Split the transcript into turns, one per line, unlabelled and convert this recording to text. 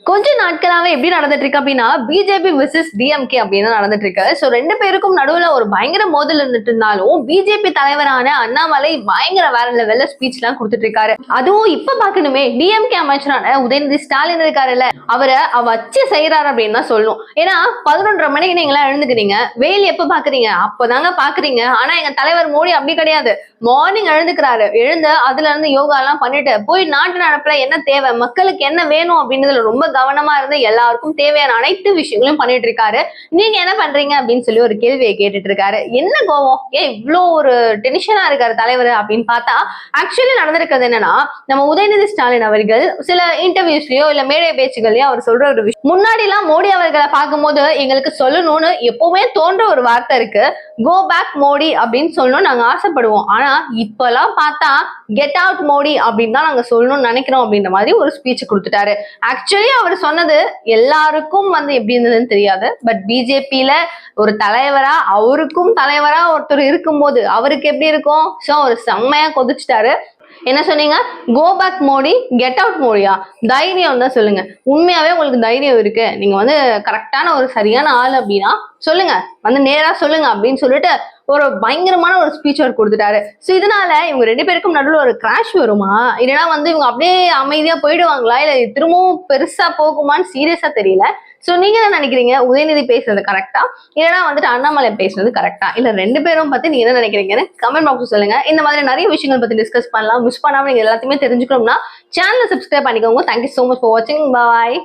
கொஞ்ச நாட்களாவே எப்படி நடந்துட்டு இருக்கு அப்படின்னா பிஜேபி விசஸ் டிஎம்கே அப்படின்னு நடந்துட்டு இருக்கு. சோ ரெண்டு பேருக்கும் நடுவுல ஒரு பயங்கர மோதல் இருந்துட்டு இருந்தாலும் பிஜேபி தலைவரான அண்ணாமலை பயங்கர வேற லெவல்ல ஸ்பீச் எல்லாம் கொடுத்துட்டு இருக்காரு. அதுவும் இப்ப பாக்கணுமே டிஎம்கே அமைச்சரான உதயநிதி ஸ்டாலின் இருக்காருல்ல, அவரை வச்சு செய்யறாரு அப்படின்னு தான் சொல்லணும். ஏன்னா 11:30 மணிக்கு நீங்க எல்லாம் எழுந்துக்கிறீங்க, வெயில் எப்ப பாக்குறீங்க அப்பதாங்க பாக்குறீங்க. ஆனா எங்க தலைவர் மோடி அப்படி கிடையாது. மார்னிங் எழுந்துக்கிறாரு, எழுந்து அதுல இருந்து யோகா எல்லாம் பண்ணிட்டு போய் நாட்டு நடப்புல என்ன தேவை, மக்களுக்கு என்ன வேணும் அப்படின்றதுல ரொம்ப கவனமா இருந்து எல்லாருக்கும் தேவையான அனைத்து விஷயங்களையும் பண்ணிட்டு இருக்காரு. நீங்க என்ன பண்றீங்க அப்படின்னு சொல்லி ஒரு கேள்வியை கேட்டுட்டு இருக்காரு. என்ன கோவம், ஏன் இவ்வளோ ஒரு டென்ஷனா இருக்காரு தலைவர் அப்படின்னு பார்த்தா ஆக்சுவலி நடந்திருக்கிறது என்னன்னா, நம்ம உதயநிதி ஸ்டாலின் அவர்கள் சில இன்டர்வியூஸ்லயோ இல்ல மேடை பேச்சுகள்லயோ அவர் சொல்ற ஒரு விஷயம், முன்னாடி எல்லாம் மோடி அவர்களை பார்க்கும்போது எங்களுக்கு சொல்லணும்னு எப்பவுமே தோன்ற ஒரு வார்த்தை இருக்கு, கோ பேக் மோடி அப்படின்னு சொல்லணும் நாங்க ஆசைப்படுவோம். ஆனா இப்பெல்லாம் பார்த்தா கெட் அவுட் மோடி அப்படின்னு தான் நாங்க சொல்லணும்னு நினைக்கிறோம் அப்படின்ற மாதிரி ஒரு ஸ்பீச் கொடுத்துட்டாரு. ஆக்சுவலி அவர் சொன்னது எல்லாருக்கும் எப்படி இருந்ததுன்னு தெரியாது. பட் பிஜேபியில ஒரு தலைவரா, அவருக்கும் தலைவரா ஒருத்தர் இருக்கும்போது அவருக்கு எப்படி இருக்கும், சோ ஒரு செம்மையா கொதிச்சுட்டாரு. என்ன சொன்னீங்க, go back Modi get out மோடியா? தைரியம் தான் சொல்லுங்க. உண்மையாவே உங்களுக்கு தைரியம் இருக்கு, நீங்க கரெக்டான ஒரு சரியான ஆள் அப்படின்னா சொல்லுங்க, நேரா சொல்லுங்க அப்படின்னு சொல்லிட்டு ஒரு பயங்கரமான ஒரு ஸ்பீச் அவர் கொடுத்துட்டாரு. சோ இதனால இவங்க ரெண்டு பேருக்கும் நடுவில் ஒரு கிராஷ் வருமா, இல்லைன்னா இவங்க அப்படியே அமைதியா போயிடுவாங்களா, இல்ல திரும்பவும் பெருசா போகுமான்னு சீரியஸா தெரியல. சோ நீங்க என்ன நினைக்கிறீங்க, உதயநிதி பேசுறது கரெக்டா, இல்லைன்னா அண்ணாமலை பேசுறது கரெக்டா, இல்ல ரெண்டு பேரும் பத்தி நீங்க என்ன நினைக்கிறீங்கன்னு கமெண்ட் பாக்ஸ் சொல்லுங்க. இந்த மாதிரி நிறைய விஷயங்கள் பத்தி டிஸ்கஸ் பண்ணலாம். மிஸ் பண்ணாம நீங்க எல்லாத்தையுமே தெரிஞ்சுக்கணும்னா சேனலை சப்ஸ்கிரைப் பண்ணிக்கோங்க. தேங்க்யூ சோ மச் ஃபார் வாட்சிங். பாய்.